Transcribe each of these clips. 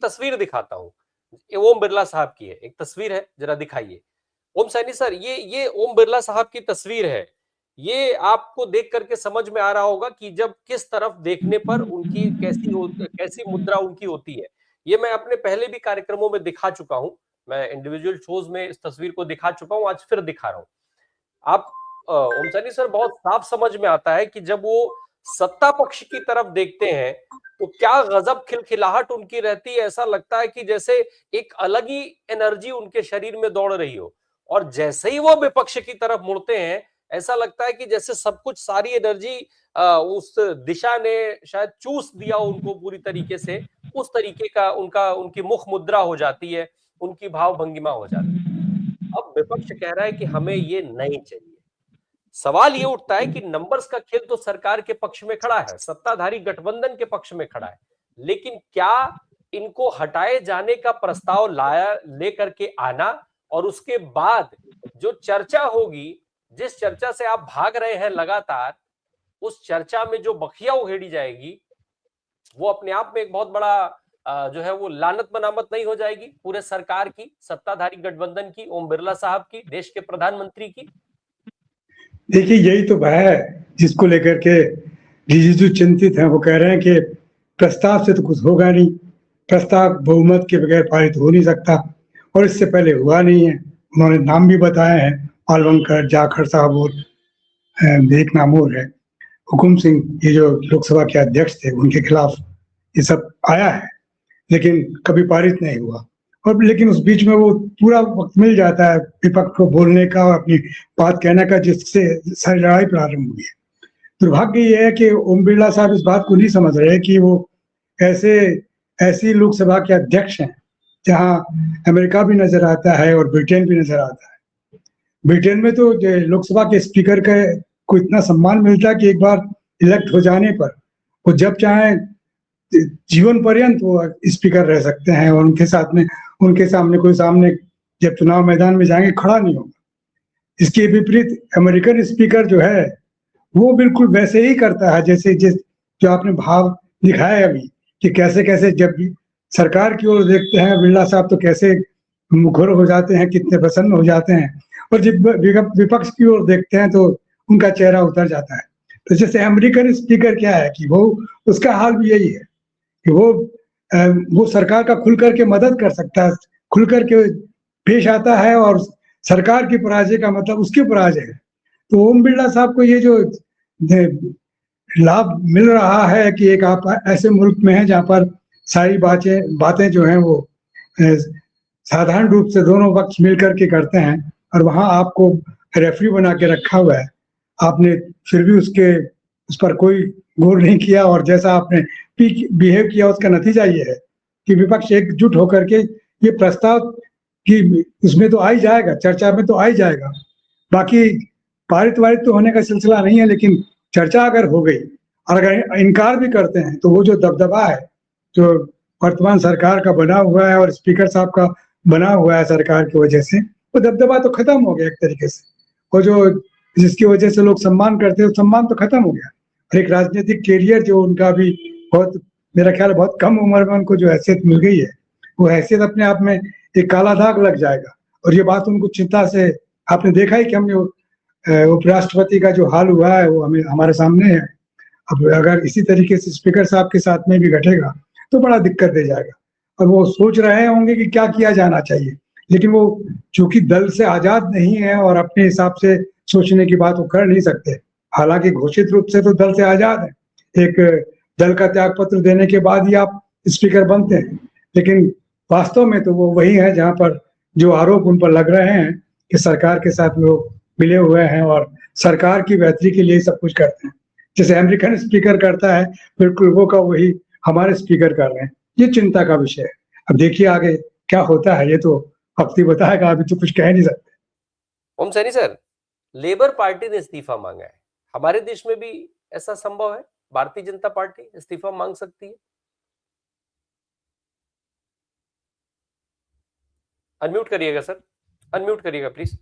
तस्वीर दिखाता हूँ, ओम बिरला साहब की है, एक तस्वीर है, जरा दिखाइए। ओम सैनी सर, ये ओम बिरला साहब की तस्वीर है। ये आपको देख करके समझ में आ रहा होगा कि जब किस तरफ देखने पर उनकी कैसी मुद्रा उनकी होती है। ये मैं अपने पहले भी कार्यक्रमों में दिखा चुका हूं, मैं इंडिविजुअल शोज में इस तस्वीर को दिखा चुका हूं, आज फिर दिखा रहा हूं। आप ओम सैनी सर, बहुत साफ समझ में आता है कि जब वो सत्ता पक्ष की तरफ देखते हैं तो क्या गजब खिलखिलाहट उनकी रहती है। ऐसा लगता है कि जैसे एक अलग ही एनर्जी उनके शरीर में दौड़ रही हो, और जैसे ही वो विपक्ष की तरफ मुड़ते हैं ऐसा लगता है कि जैसे सब कुछ, सारी एनर्जी उस दिशा ने शायद चूस दिया उनको पूरी तरीके से। उस तरीके का उनकी मुख मुद्रा हो जाती है, उनकी भाव भंगिमा हो जाती है। अब विपक्ष कह रहा है कि हमें ये नहीं चाहिए। सवाल ये उठता है कि नंबर्स का खेल तो सरकार के पक्ष में खड़ा है, सत्ताधारी गठबंधन के पक्ष में खड़ा है, लेकिन क्या इनको हटाए जाने का प्रस्ताव लाया लेकर के आना और उसके बाद जो चर्चा होगी, जिस चर्चा से आप भाग रहे हैं लगातार, उस चर्चा में जो बखिया उधेड़ी जाएगी वो अपने आप में एक बहुत बड़ा जो है वो लानत मनामत नहीं हो जाएगी पूरे सरकार की, सत्ताधारी गठबंधन की, ओम बिरला साहब की, देश के प्रधानमंत्री की? देखिए, यही तो भय है जिसको लेकर के रिजिजू चिंतित हैं। वो कह रहे हैं कि प्रस्ताव से तो कुछ होगा नहीं, प्रस्ताव बहुमत के बगैर पारित हो नहीं सकता, और इससे पहले हुआ नहीं है। उन्होंने नाम भी बताए हैं, मालवंकर, जाखड़ साहब और एक नाम और है, हुकुम सिंह, ये जो लोकसभा के अध्यक्ष थे, उनके खिलाफ ये सब आया है, लेकिन कभी पारित नहीं हुआ। और लेकिन उस बीच में वो पूरा वक्त मिल जाता है विपक्ष को बोलने का और अपनी बात कहने का, जिससे सारी लड़ाई प्रारंभ हुई है। दुर्भाग्य ये है कि ओम बिरला साहब इस बात को नहीं समझ रहे कि वो ऐसी लोकसभा के अध्यक्ष हैं जहां अमेरिका भी नजर आता है और ब्रिटेन भी नजर आता है। ब्रिटेन में तो लोकसभा के स्पीकर को इतना सम्मान मिलता है कि एक बार इलेक्ट हो जाने पर वो जब चाहे जीवन पर्यंत वो स्पीकर रह सकते हैं, और उनके सामने कोई जब चुनाव मैदान में जाएंगे खड़ा नहीं होगा। इसके विपरीत अमेरिकन स्पीकर जो है वो बिल्कुल वैसे ही करता है जैसे जो आपने भाव दिखाया अभी, कि कैसे कैसे जब भी सरकार की ओर देखते हैं बिरला साहब तो कैसे मुखर हो जाते हैं, कितने प्रसन्न हो जाते हैं, और जब विपक्ष की ओर देखते हैं तो उनका चेहरा उतर जाता है। तो जैसे अमेरिकन स्पीकर क्या है कि वो, उसका हाल भी यही है कि वो सरकार का खुल करके मदद कर सकता है, खुल करके पेश आता है, और सरकार की पराजय का मतलब उसकी पराजय है। तो ओम बिरला साहब को ये जो लाभ मिल रहा है कि एक आप ऐसे मुल्क में हैं जहाँ पर सारी बातें जो हैं वो साधारण रूप से दोनों पक्ष मिल करके करते हैं, और वहाँ आपको रेफरी बना के रखा हुआ है, आपने फिर भी उस पर कोई गौर नहीं किया, और जैसा आपने बिहेव किया उसका नतीजा ये है कि विपक्ष एकजुट होकर के ये प्रस्ताव कि उसमें तो आ ही जाएगा, चर्चा में तो आ ही जाएगा, बाकी पारित वारित तो होने का सिलसिला नहीं है, लेकिन चर्चा अगर हो गई और अगर इनकार भी करते हैं तो वो जो दबदबा है जो वर्तमान सरकार का बना हुआ है और स्पीकर साहब का बना हुआ है सरकार की वजह से, वो दबदबा तो खत्म हो गया एक तरीके से। वो जो जिसकी वजह से लोग सम्मान करते हैं, सम्मान तो खत्म हो गया। और एक राजनीतिक कैरियर जो उनका भी बहुत, मेरा ख्याल बहुत कम उम्र में उनको जो हैसियत मिल गई है, वो हैसियत अपने आप में एक काला दाग लग जाएगा। और ये बात उनको चिंता से, आपने देखा ही कि हमने उपराष्ट्रपति का जो हाल हुआ है वो हमारे सामने है। अब अगर इसी तरीके से स्पीकर साहब के साथ में भी घटेगा तो बड़ा दिक्कत दे जाएगा, और वो सोच रहे होंगे कि क्या किया जाना चाहिए, लेकिन वो चूंकि दल से आजाद नहीं है और अपने हिसाब से सोचने की बात वो कर नहीं सकते। हालांकि घोषित रूप से तो दल से आजाद है, एक दल का त्याग पत्र देने के बाद ही आप स्पीकर बनते हैं, लेकिन वास्तव में तो वो वही है जहां पर जो आरोप उन पर लग रहे हैं कि सरकार के साथ वो मिले हुए हैं और सरकार की बेहतरी के लिए सब कुछ करते हैं। जैसे अमेरिकन स्पीकर करता है, बिल्कुल वो का वही हमारे स्पीकर कर रहे हैं। ये चिंता का विषय है। अब देखिए आगे क्या होता है, ये तो वक्त ही बताएगा, अभी तो कुछ कह नहीं सकते। ओम सैनी सर, लेबर पार्टी ने इस्तीफा मांगा है, हमारे देश में भी ऐसा संभव है? भारतीय जनता पार्टी इस्तीफा मांग सकती है? अनम्यूट करिएगा सर, अनम्यूट करिएगा प्लीज।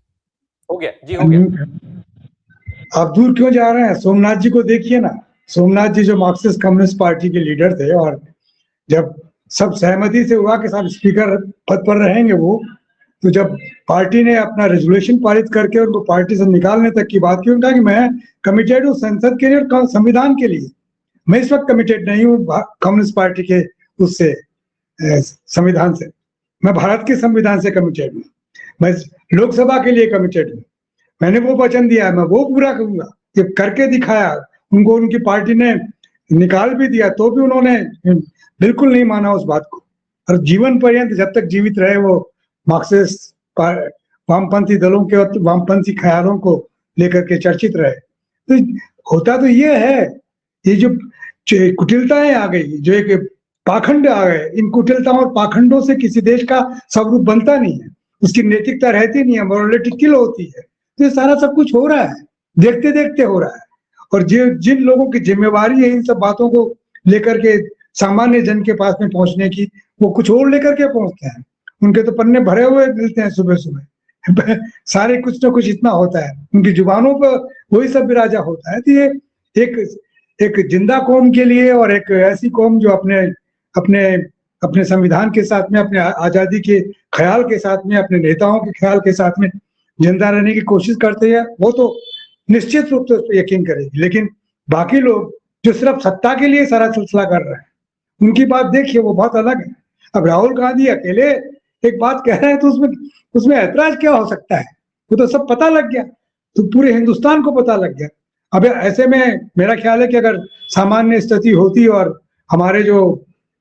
हो गया जी, हो गया। आप दूर क्यों जा रहे हैं? सोमनाथ जी को देखिए ना। सोमनाथ जी जो मार्क्सिस्ट कम्युनिस्ट पार्टी के लीडर थे, और जब सब सहमति से हुआ कि साहब स्पीकर पद पर रहेंगे वो। तो जब पार्टी ने अपना रेजोल्यूशन पारित करके उनको पार्टी से निकालने तक की बात की, उन्होंने कहा कि मैं कमिटेड हूँ संसद के लिए और संविधान के लिए। मैं इस वक्त कमिटेड नहीं हूँ कम्युनिस्ट पार्टी के उससे संविधान से, मैं भारत के संविधान से कमिटेड हूँ, मैं लोकसभा के लिए कमिटेड हूँ। मैंने वो वचन दिया है, मैं वो पूरा करूंगा। जब करके दिखाया, उनको उनकी पार्टी ने निकाल भी दिया तो भी उन्होंने बिल्कुल नहीं माना उस बात को, और जीवन पर्यंत जब तक जीवित रहे वो मार्क्सिस्ट वामपंथी दलों के और वामपंथी ख्यालों को लेकर के चर्चित रहे। तो होता तो ये है, ये जो कुटिलताएं आ गई, जो एक पाखंड आ गए, इन कुटिलताओं और पाखंडों से किसी देश का स्वरूप बनता नहीं है, उसकी नैतिकता रहती नहीं है, मोरालिटी किल होती है। तो ये सारा सब कुछ हो रहा है, देखते देखते हो रहा है। और जिन लोगों की जिम्मेवारी है इन सब बातों को लेकर के सामान्य जन के पास में पहुंचने की, वो कुछ और लेकर के पहुंचते हैं। उनके तो पन्ने भरे हुए मिलते हैं सुबह सुबह सारे कुछ ना कुछ इतना होता है, उनकी जुबानों पर वही सब विराजा होता है। तो ये एक जिंदा कौम के लिए, और एक ऐसी कौम जो अपने अपने अपने संविधान के साथ में, अपने आजादी के ख्याल के साथ में, अपने नेताओं के ख्याल के साथ में जिंदा रहने की कोशिश करते हैं, वो तो निश्चित रूप से उस पर यकीन करेगी। लेकिन बाकी लोग जो सिर्फ सत्ता के लिए सारा सिलसिला कर रहे हैं, उनकी बात देखिए, वो बहुत अलग है। अब राहुल गांधी अकेले एक बात कह रहे हैं तो उसमें ऐतराज क्या हो सकता है? वो तो सब पता लग गया, तो पूरे हिंदुस्तान को पता लग गया। अब ऐसे में मेरा ख्याल है कि अगर सामान्य स्थिति होती और हमारे जो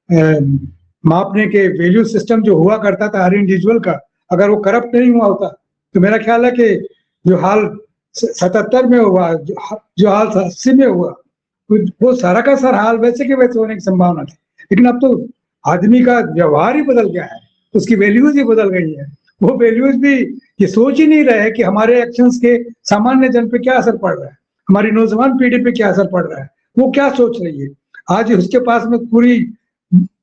मापने के वैल्यू सिस्टम जो हुआ करता था हर इंडिविजुअल का, अगर वो करप्ट नहीं हुआ होता, तो मेरा ख्याल है कि जो हाल 77 में हुआ, जो हाल 80 में हुआ, वो सारा का सारा हाल वैसे के वैसे होने की संभावना थी। लेकिन अब तो आदमी का व्यवहार ही बदल गया है, उसकी वैल्यूज ही बदल गई है। वो वैल्यूज भी ये सोच ही नहीं रहे कि हमारे एक्शंस के सामान्य जन पे क्या असर पड़ रहा है, हमारी नौजवान पीढ़ी पे क्या असर पड़ रहा है, वो क्या सोच रही है। आज उसके पास में पूरी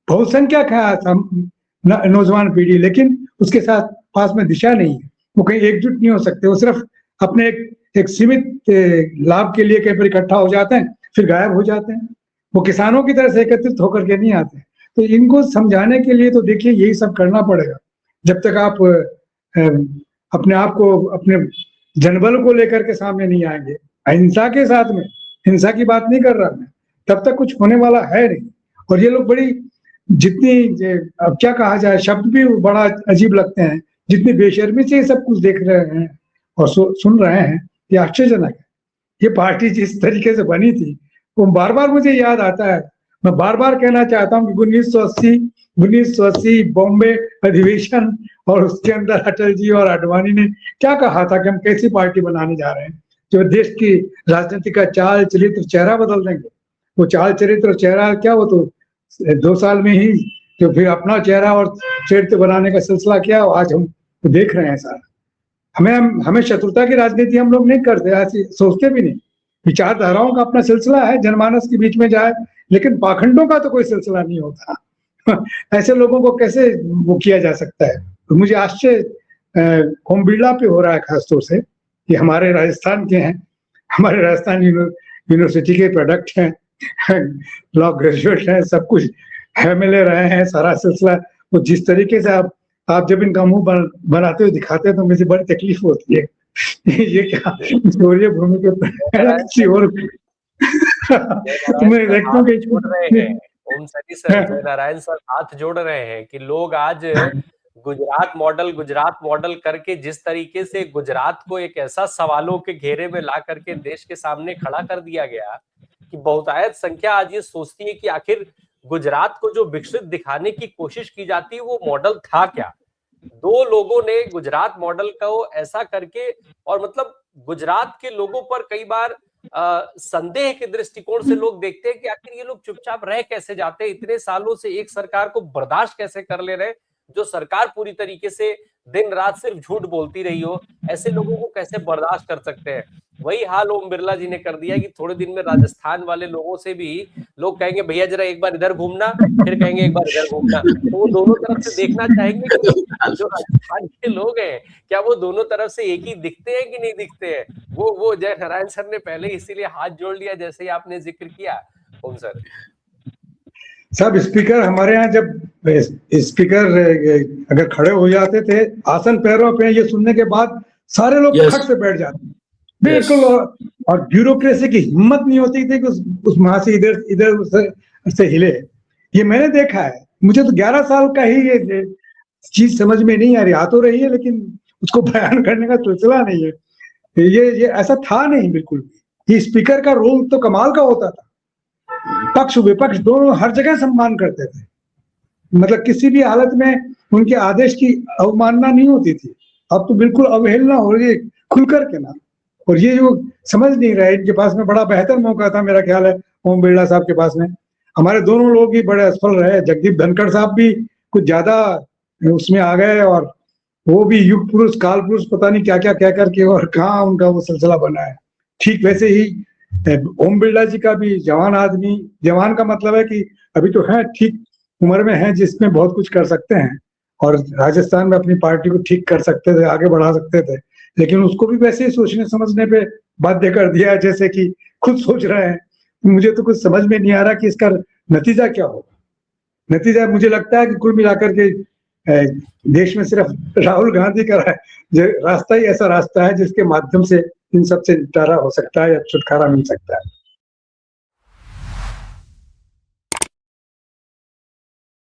बहुसंख्यक है नौजवान पीढ़ी, लेकिन उसके साथ पास में दिशा नहीं है, वो कहीं एकजुट नहीं हो सकते, वो सिर्फ अपने एक सीमित लाभ के लिए कहीं पर इकट्ठा हो जाते हैं, फिर गायब हो जाते हैं। वो किसानों की तरह से एकत्रित होकर के नहीं आते। तो इनको समझाने के लिए तो देखिए यही सब करना पड़ेगा। जब तक आप अपने आप को, अपने जनबल को लेकर के सामने नहीं आएंगे, अहिंसा के साथ में, हिंसा की बात नहीं कर रहा मैं, तब तक कुछ होने वाला है नहीं। और ये लोग बड़ी, जितनी अब क्या कहा जाए, शब्द भी बड़ा अजीब लगते हैं, जितनी बेशर्मी से ये सब कुछ देख रहे हैं और सुन रहे हैं, ये आश्चर्यजनक है। ये पार्टी जिस तरीके से बनी थी, वो बार बार मुझे याद आता है। मैं बार बार कहना चाहता हूँ कि 1980 बॉम्बे अधिवेशन, और उसके अंदर अटल जी और आडवाणी ने क्या कहा था कि हम कैसी पार्टी बनाने जा रहे हैं जो देश की राजनीति का चाल चरित्र चेहरा बदल देंगे। वो चाल चरित्र चेहरा क्या, वो तो 2 साल में ही तो फिर अपना चेहरा और चरित्र बनाने का सिलसिला क्या, आज हम देख रहे हैं सारा। हमें शत्रुता की राजनीति हम लोग नहीं करते, ऐसी सोचते भी नहीं। विचारधाराओं का अपना सिलसिला है, जनमानस के बीच में जाए, लेकिन पाखंडों का तो कोई सिलसिला नहीं होता। ऐसे लोगों को कैसे वो किया जा सकता है? तो मुझे आश्चर्य ओम बिरला पे हो रहा है खासतौर से, कि हमारे राजस्थान के हैं, हमारे राजस्थान यूनिवर्सिटी के प्रोडक्ट हैं, लॉ ग्रेजुएट हैं, सब कुछ MLA रहे हैं, सारा सिलसिला। वो जिस तरीके से आप जब इनका मुंह बनाते हुए दिखाते हैं तो मुझे बड़ी तकलीफ होती है। ये क्या सूर्य भूमि के किसी और मैं देखता हूँ कि ओम सैनी सर, जयनारायण सर हाथ जोड़ रहे हैं कि लोग आज गुजरात मॉडल करके जिस तरीके से गुजरात को एक ऐसा सवालों के घेरे में ला करके देश के सामने खड़ा कर दिया गया कि बहुतायत संख्या आज ये सोचती है कि आखिर गुजरात को जो विकसित दिखाने की कोशिश की जाती है वो मॉडल था क्या। 2 लोगों ने गुजरात मॉडल को ऐसा करके, और मतलब गुजरात के लोगों पर कई बार संदेह के दृष्टिकोण से लोग देखते हैं कि आखिर ये लोग चुपचाप रह कैसे जाते हैं, इतने सालों से एक सरकार को बर्दाश्त कैसे कर ले रहे, जो सरकार पूरी तरीके से दिन रात सिर्फ झूठ बोलती रही हो, ऐसे लोगों को कैसे बर्दाश्त कर सकते हैं। वही हाल ओम बिरला जी ने कर दिया कि थोड़े दिन में राजस्थान वाले लोगों से भी लोग कहेंगे भैया जरा एक बार इधर घूमना, फिर कहेंगे एक बार इधर घूमना। तो वो दोनों तरफ से देखना चाहेंगे कि जो राजस्थान के लोग हैं क्या वो दोनों तरफ से एक ही दिखते हैं कि नहीं दिखते हैं। वो जय नारायण सर ने पहले इसीलिए हाथ जोड़ लिया जैसे ही आपने जिक्र किया ओम सर। सब स्पीकर हमारे यहाँ जब स्पीकर अगर खड़े हो जाते थे आसन पैरों पे, ये सुनने के बाद सारे लोग Yes. खट से बैठ जाते Yes. बिल्कुल। और ब्यूरोक्रेसी की हिम्मत नहीं होती थी कि उस वहां से इधर इधर से हिले। ये मैंने देखा है, मुझे तो 11 साल का ही ये चीज समझ में नहीं आ रही, आ तो रही है लेकिन उसको बयान करने का सिलसिला नहीं है। ये ऐसा था नहीं बिल्कुल भी। ये स्पीकर का रोल तो कमाल का होता था, पक्ष विपक्ष दोनों हर जगह सम्मान करते थे, मतलब किसी भी हालत में उनके आदेश की अवमानना नहीं होती थी। अब तो बिल्कुल अवहेलना हो रही है खुल करके ना। और ये जो समझ नहीं रहे, इनके पास में बड़ा बेहतर मौका था मेरा ख्याल है ओम बिरला साहब के पास में। हमारे दोनों लोग ही बड़े असफल रहे, जगदीप धनखड़ साहब भी कुछ ज्यादा उसमें आ गए और वो भी युग पुरुष काल पुरुष पता नहीं क्या क्या कह करके, और कहाँ उनका वो सिलसिला बना है। ठीक वैसे ही ओम बिरला जी का भी जवान आदमी, जवान का मतलब है कि अभी तो है ठीक उम्र में है जिसमें बहुत कुछ कर सकते हैं और राजस्थान में अपनी पार्टी को ठीक कर सकते थे, आगे बढ़ा सकते थे, लेकिन उसको भी वैसे ही सोचने समझने पे बाध्य कर दिया जैसे कि खुद सोच रहे हैं। मुझे तो कुछ समझ में नहीं आ रहा कि इसका नतीजा क्या होगा। नतीजा मुझे लगता है कि कुल मिलाकर के देश में सिर्फ राहुल गांधी का रास्ता ही ऐसा रास्ता है जिसके माध्यम से इन सबसे निपटारा हो सकता है या छुटकारा मिल सकता है।